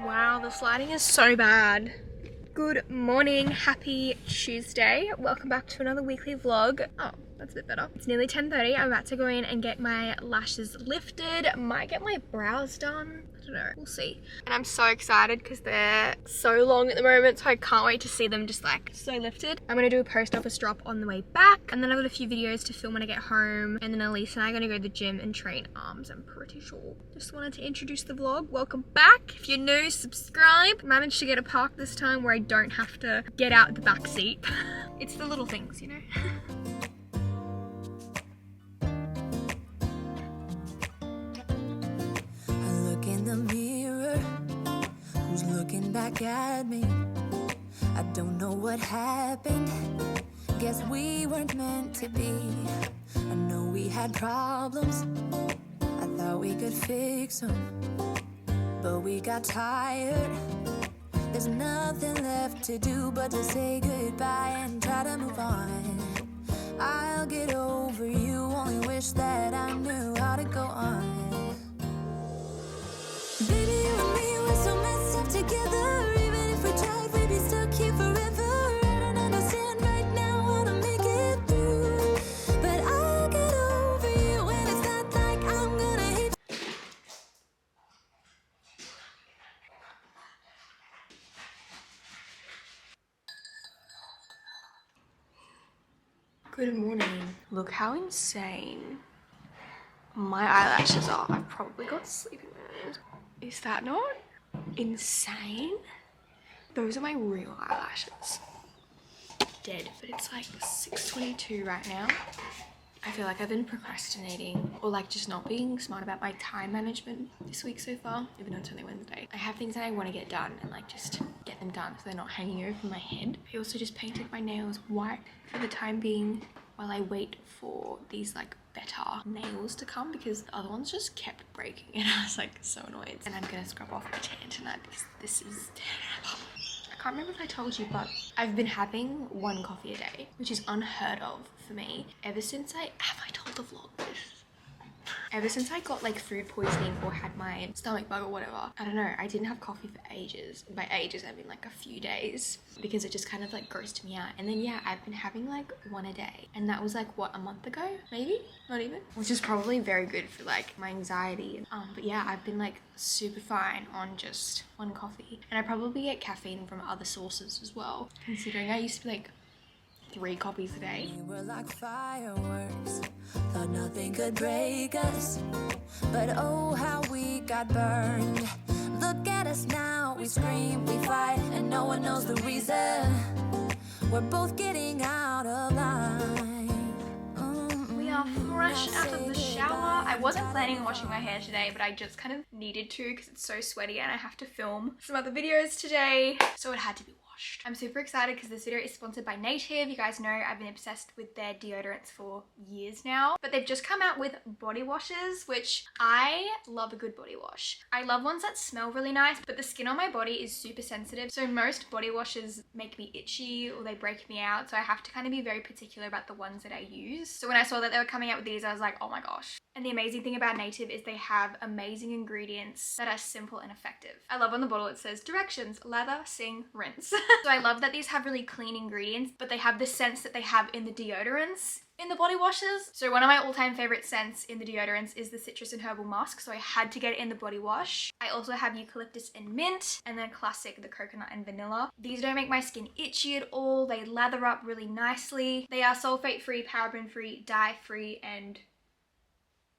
Wow, this lighting is so bad. Good morning, happy Tuesday. Welcome back to another weekly vlog. Oh, that's a bit better. It's nearly 10:30. I'm about to go in and get my lashes lifted. Might get my brows done. I don't know, we'll see. And I'm so excited because they're so long at the moment, so I can't wait to see them just like so lifted. I'm gonna do a post office drop on the way back, and then I've got a few videos to film when I get home, and then Elise and I are gonna go to the gym and train arms, I'm pretty sure. Just wanted to introduce the vlog. Welcome back. If you're new, subscribe. Managed to get a park this time where I don't have to get out the back seat. It's the little things, you know? Looking back at me, I don't know what happened. Guess we weren't meant to be. I know we had problems, I thought we could fix them, but we got tired. There's nothing left to do but to say goodbye and try to move on. I'll get over you, only wish that I knew how to go on. Baby, you and me were so messed up together. Even if we tried, we'd be stuck here forever. I don't understand right now how to make it through, but I'll get over you, and it's not like I'm gonna hate you. Good morning. Look how insane my eyelashes are. I've probably got sleeping bags. Is that not insane? Those are my real eyelashes. Dead. But it's like 6:22 right now. I feel like I've been procrastinating or like just not being smart about my time management this week so far, even though it's only Wednesday. I have things that I want to get done and like just get them done so they're not hanging over my head. I also just painted my nails white for the time being while I wait for these like better nails to come, because the other ones just kept breaking and I was like so annoyed. And I'm gonna scrub off my tan tonight because this is terrible. I can't remember if I told you, but I've been having one coffee a day, which is unheard of for me ever since have I told the vlog this? Ever since I got like food poisoning or had my stomach bug or whatever. I don't know, I didn't have coffee for ages. By ages, I mean like a few days, because it just kind of like grossed me out. And then yeah, I've been having like one a day, and that was like what, a month ago? Maybe? Not even? Which is probably very good for like my anxiety. But yeah, I've been like super fine on just one coffee. And I probably get caffeine from other sources as well, considering I used to be like 3 coffees a day. We were like fireworks, thought nothing could break us, but oh how we got burned. Look at us now, we scream, we fight, and no one knows the reason. We're both getting out of line. We are fresh out of the shower. I wasn't planning on washing my hair today, but I just kind of needed to because it's so sweaty and I have to film some other videos today, so it had to be washed. I'm super excited because this video is sponsored by Native. You guys know I've been obsessed with their deodorants for years now, but they've just come out with body washes, which I love a good body wash. I love ones that smell really nice, but the skin on my body is super sensitive, so most body washes make me itchy or they break me out, so I have to kind of be very particular about the ones that I use. So when I saw that they were coming out with these, I was like, oh my gosh. And the amazing thing about Native is they have amazing ingredients that are simple and effective. I love on the bottle it says directions, lather, sing, rinse. So I love that these have really clean ingredients, but they have the scents that they have in the deodorants in the body washes. So one of my all-time favorite scents in the deodorants is the citrus and herbal musk, so I had to get it in the body wash. I also have eucalyptus and mint, and then classic, the coconut and vanilla. These don't make my skin itchy at all. They lather up really nicely. They are sulfate-free, paraben-free, dye-free, and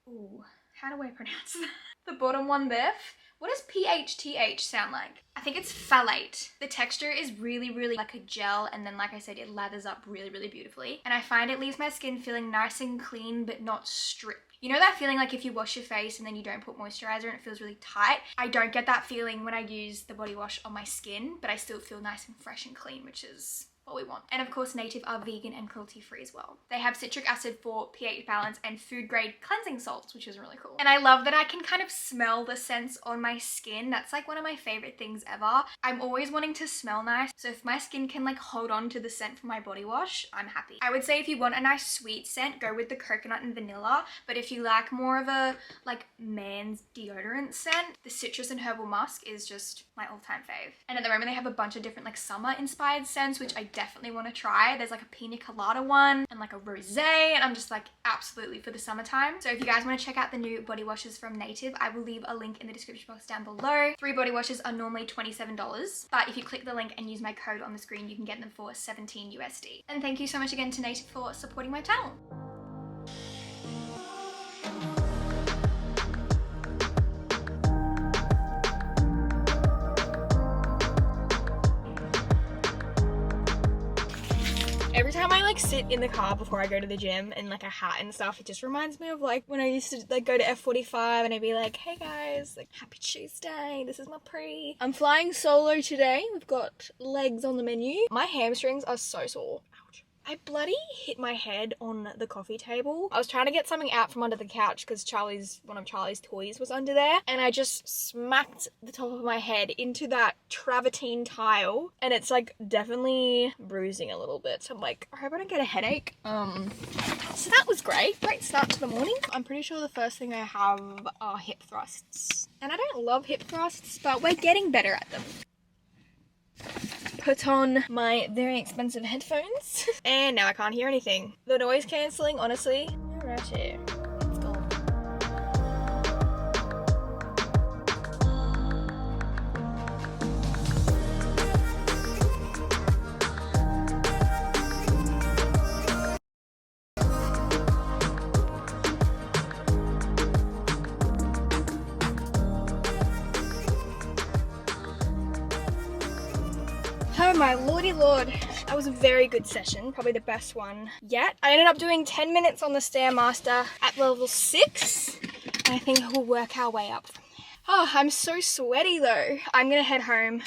ooh, how do I pronounce that? The bottom one there. What does PHTH sound like? I think it's phthalate. The texture is really, really like a gel, and then like I said, it lathers up really, really beautifully. And I find it leaves my skin feeling nice and clean, but not stripped. You know that feeling like if you wash your face and then you don't put moisturizer and it feels really tight? I don't get that feeling when I use the body wash on my skin, but I still feel nice and fresh and clean, which is what we want. And of course, Native are vegan and cruelty free as well. They have citric acid for pH balance and food grade cleansing salts, which is really cool. And I love that I can kind of smell the scents on my skin. That's like one of my favorite things ever. I'm always wanting to smell nice. So if my skin can like hold on to the scent from my body wash, I'm happy. I would say if you want a nice sweet scent, go with the coconut and vanilla. But if you like more of a like man's deodorant scent, the citrus and herbal musk is just my all-time fave. And at the moment they have a bunch of different like summer inspired scents, which I definitely want to try. There's like a pina colada one and like a rosé, and I'm just like absolutely for the summertime. So if you guys want to check out the new body washes from Native, I will leave a link in the description box down below. 3 body washes are normally $27, but if you click the link and use my code on the screen, you can get them for $17 USD. And thank you so much again to Native for supporting my channel. Every time I like sit in the car before I go to the gym in like a hat and stuff, it just reminds me of like when I used to like go to F45 and I'd be like, hey guys, like happy Tuesday, this is my pre. I'm flying solo today. We've got legs on the menu. My hamstrings are so sore. Ouch. I bloody hit my head on the coffee table. I was trying to get something out from under the couch because one of Charlie's toys was under there, and I just smacked the top of my head into that travertine tile, and it's like definitely bruising a little bit. So I'm like, I hope I don't get a headache. So that was great. Great start to the morning. I'm pretty sure the first thing I have are hip thrusts. And I don't love hip thrusts, but we're getting better at them. Put on my very expensive headphones and now I can't hear anything. The noise cancelling, honestly, right here. Let's go. Oh my lordy lord, that was a very good session, probably the best one yet. I ended up doing 10 minutes on the Stairmaster at level 6, and I think we'll work our way up from there. Oh, I'm so sweaty though. I'm gonna head home.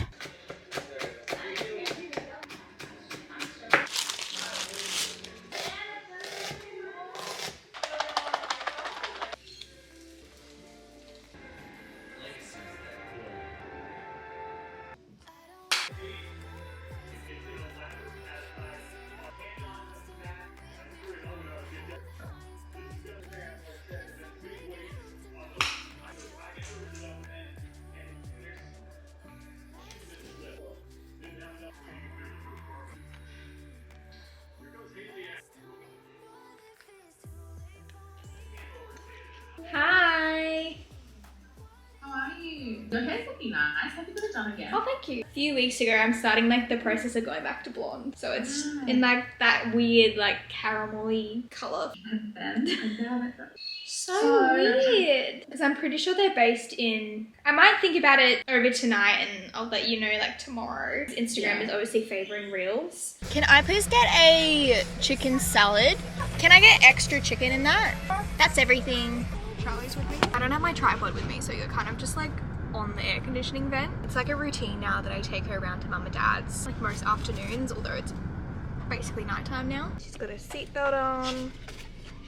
Hi! How are you? Your hair's looking nice. Have you got it done again? Oh, thank you. A few weeks ago, I'm starting like the process of going back to blonde. So it's in like that weird like caramel-y colour. And then So weird. Because I'm pretty sure they're based in... I might think about it over tonight and I'll let you know like tomorrow. Instagram is obviously favouring reels. Can I please get a chicken salad? Can I get extra chicken in that? That's everything. Charlie's with me. I don't have my tripod with me, so you're kind of just like on the air conditioning vent. It's like a routine now that I take her around to mum and dad's like most afternoons, although it's basically nighttime now. She's got her seatbelt on.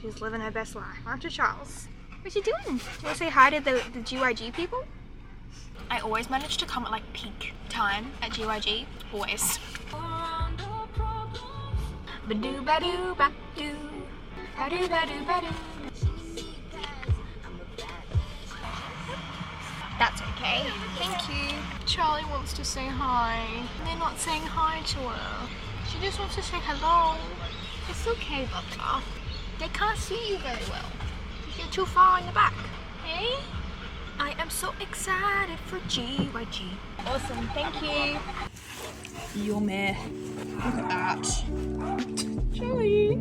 She's living her best life. Aren't you, Charles? What's she doing? Do you want to say hi to the GYG people? I always manage to come at like peak time at GYG. Always. Ba-doo, ba-doo, ba-doo. Ba-doo, ba-doo, ba-doo. That's okay. Thank you. Charlie wants to say hi. They're not saying hi to her. She just wants to say hello. It's okay, Bubba. They can't see you very well. You're too far in the back. Hey? I am so excited for GYG. Awesome, thank you. Yummy. Look at that. Charlie.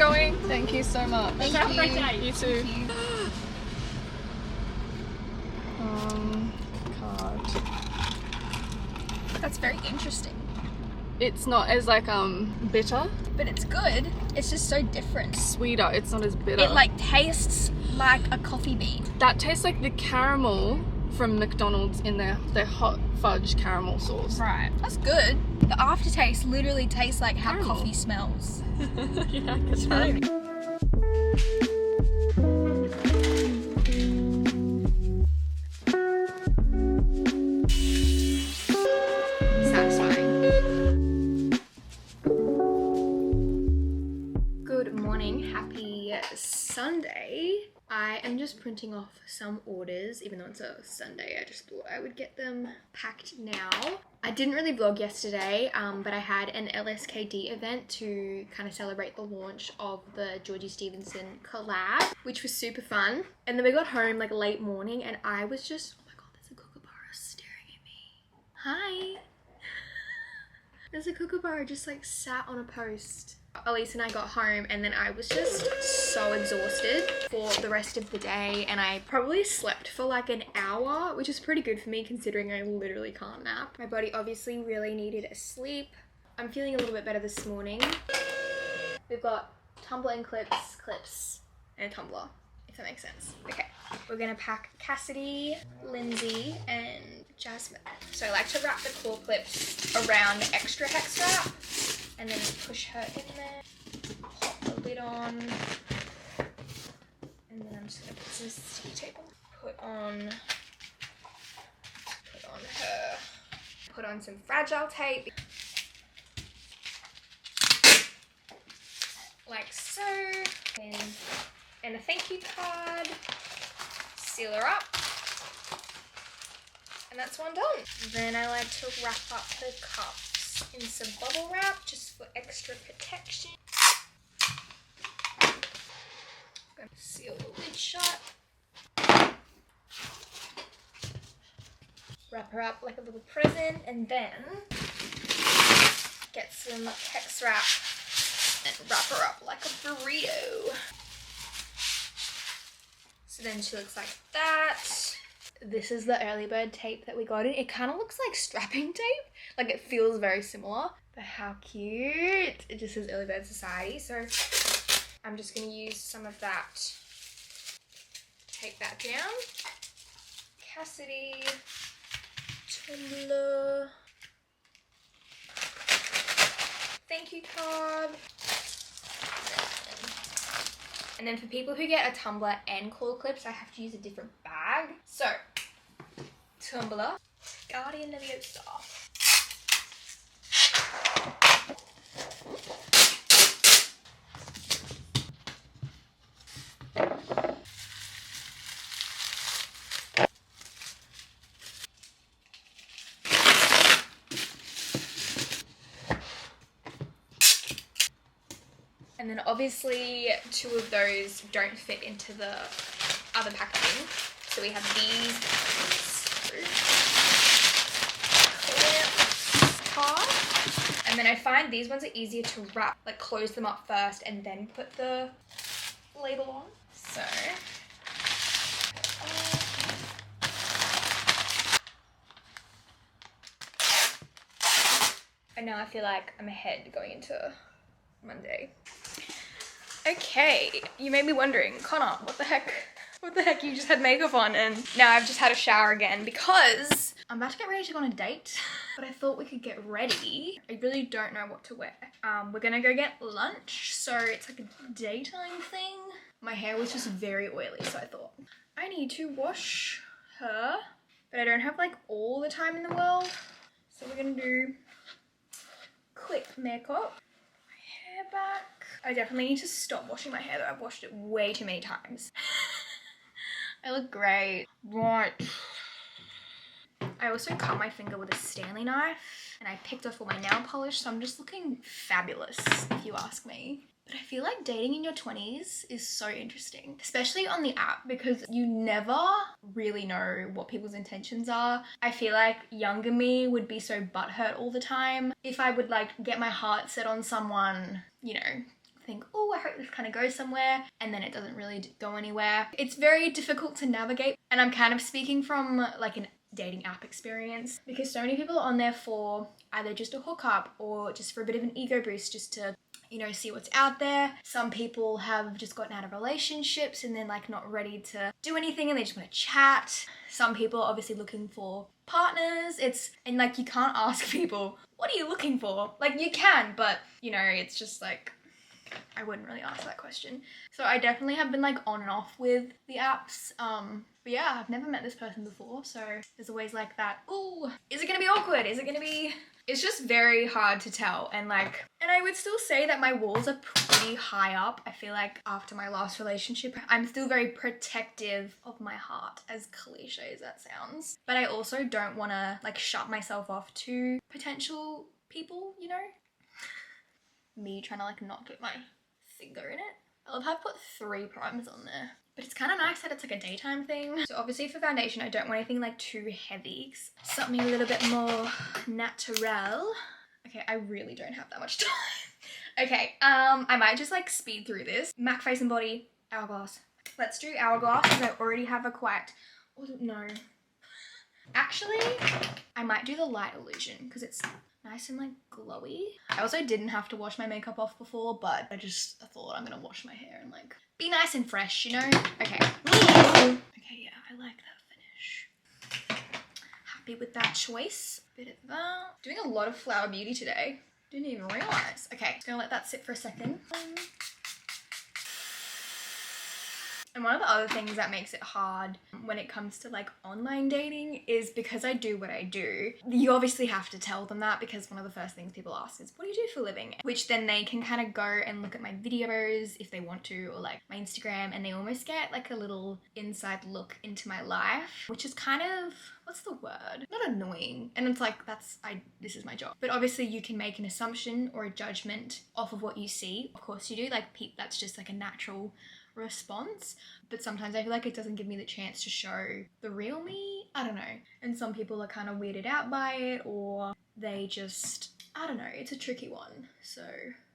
going. Thank you so much. Thank you. You too. Thank you. Card. That's very interesting. It's not as like bitter. But it's good. It's just so different. Sweeter. It's not as bitter. It like tastes like a coffee bean. That tastes like the caramel from McDonald's in their hot fudge caramel sauce. Right. That's good. The aftertaste literally tastes like how Caramel. coffee smells. Yeah, I guess right. Satisfying. Good morning. Happy Sunday. I am just printing off some orders, even though it's a Sunday. I just thought I would get them packed now. I didn't really vlog yesterday, but I had an LSKD event to kind of celebrate the launch of the Georgie Stevenson collab, which was super fun. And then we got home like late morning and I was just, oh my god, there's a kookaburra staring at me. Hi. There's a kookaburra just like sat on a post. Elise and I got home and then I was just so exhausted for the rest of the day, and I probably slept for like an hour, which is pretty good for me considering I literally can't nap. My body obviously really needed a sleep. I'm feeling a little bit better this morning. We've got tumbler and clips, and a tumbler, if that makes sense. Okay, we're gonna pack Cassidy, Lindsay, and Jasmine. So I like to wrap the claw clips around extra hex wrap and then push her in there, pop the lid on, and then I'm just gonna put some sticky tape on. Put on some fragile tape, like so, and a thank you card, seal her up, and that's one done. Then I like to wrap up the cups in some bubble wrap just for extra protection. I'm gonna seal the lid shut. Wrap her up like a little present, and then get some hex wrap and wrap her up like a burrito. So then she looks like that. This is the early bird tape that we got in. It kind of looks like strapping tape. Like it feels very similar. But how cute. It just says Early Bird Society. So I'm just going to use some of that. Take that down. Cassidy. Tumbler. Thank you card. And then for people who get a tumbler and claw clips, I have to use a different bag. So, tumbler, Guardian Leviosa. And then obviously 2 of those don't fit into the other packaging. So we have these clips, card. And then I find these ones are easier to wrap, like close them up first and then put the label on. So, and now I feel like I'm ahead going into Monday. Okay, you may be wondering, Connor, what the heck you just had makeup on, and now I've just had a shower again because I'm about to get ready to go on a date, but I thought we could get ready. I really don't know what to wear. We're gonna go get lunch, so it's like a daytime thing. My hair was just very oily, so I thought I need to wash her, but I don't have like all the time in the world, so we're gonna do quick makeup. Back. I definitely need to stop washing my hair though. I've washed it way too many times. I look great. Right. I also cut my finger with a Stanley knife and I picked off all my nail polish, so I'm just looking fabulous if you ask me. But I feel like dating in your 20s is so interesting, especially on the app, because you never really know what people's intentions are. I feel like younger me would be so butthurt all the time if I would like get my heart set on someone, you know, think, oh, I hope this kind of goes somewhere, and then it doesn't really go anywhere. It's very difficult to navigate, and I'm kind of speaking from like an dating app experience, because so many people are on there for either just a hookup or just for a bit of an ego boost, just to, you know, see what's out there. Some people have just gotten out of relationships and then like not ready to do anything and they just want to chat. Some people are obviously looking for partners. And like, you can't ask people, what are you looking for? Like, you can, but you know, it's just like, I wouldn't really ask that question. So I definitely have been like on and off with the apps. But yeah, I've never met this person before, so there's always like that, ooh, is it gonna be awkward? Is it gonna be... It's just very hard to tell, and I would still say that my walls are pretty high up. I feel like after my last relationship, I'm still very protective of my heart, as cliche as that sounds. But I also don't want to like shut myself off to potential people, you know? Me trying to like not put my finger in it. I love how I've put 3 primers on there. But it's kind of nice that it's like a daytime thing. So obviously for foundation, I don't want anything like too heavy. Something a little bit more natural. Okay, I really don't have that much time. Okay, I might just like speed through this. MAC Face and Body, Hourglass. Let's do Hourglass because I already have a quite... Oh, no. Actually, I might do the Light Illusion because it's nice and like glowy. I also didn't have to wash my makeup off before, but I thought I'm gonna wash my hair and like be nice and fresh, you know? Okay. Okay, yeah, I like that finish. Happy with that choice. Bit of that. Doing a lot of Flower Beauty today. Didn't even realize. Okay, just gonna let that sit for a second. And one of the other things that makes it hard when it comes to like online dating is because I do what I do, you obviously have to tell them that, because one of the first things people ask is, what do you do for a living? Which then they can kind of go and look at my videos if they want to, or like my Instagram, and they almost get like a little inside look into my life, which is kind of, what's the word? Not annoying. And it's like, this is my job. But obviously you can make an assumption or a judgment off of what you see. Of course you do, like that's just like a natural response, but sometimes I feel like it doesn't give me the chance to show the real me. I don't know. And some people are kind of weirded out by it, or they just, I don't know, it's a tricky one. So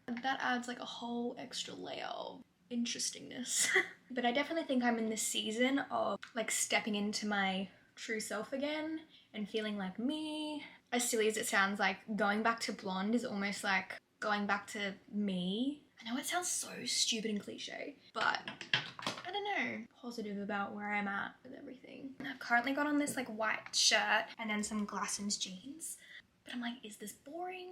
that adds like a whole extra layer of interestingness. But I definitely think I'm in this season of like stepping into my true self again and feeling like me. As silly as it sounds, like going back to blonde is almost like going back to me. I know it sounds so stupid and cliche, but I don't know, positive about where I'm at with everything. I've currently got on this like white shirt and then some Glassons jeans, but I'm like, is this boring?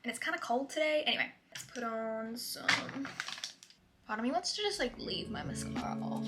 And it's kind of cold today. Anyway, let's put on some... Part of me wants to just like leave my mascara off.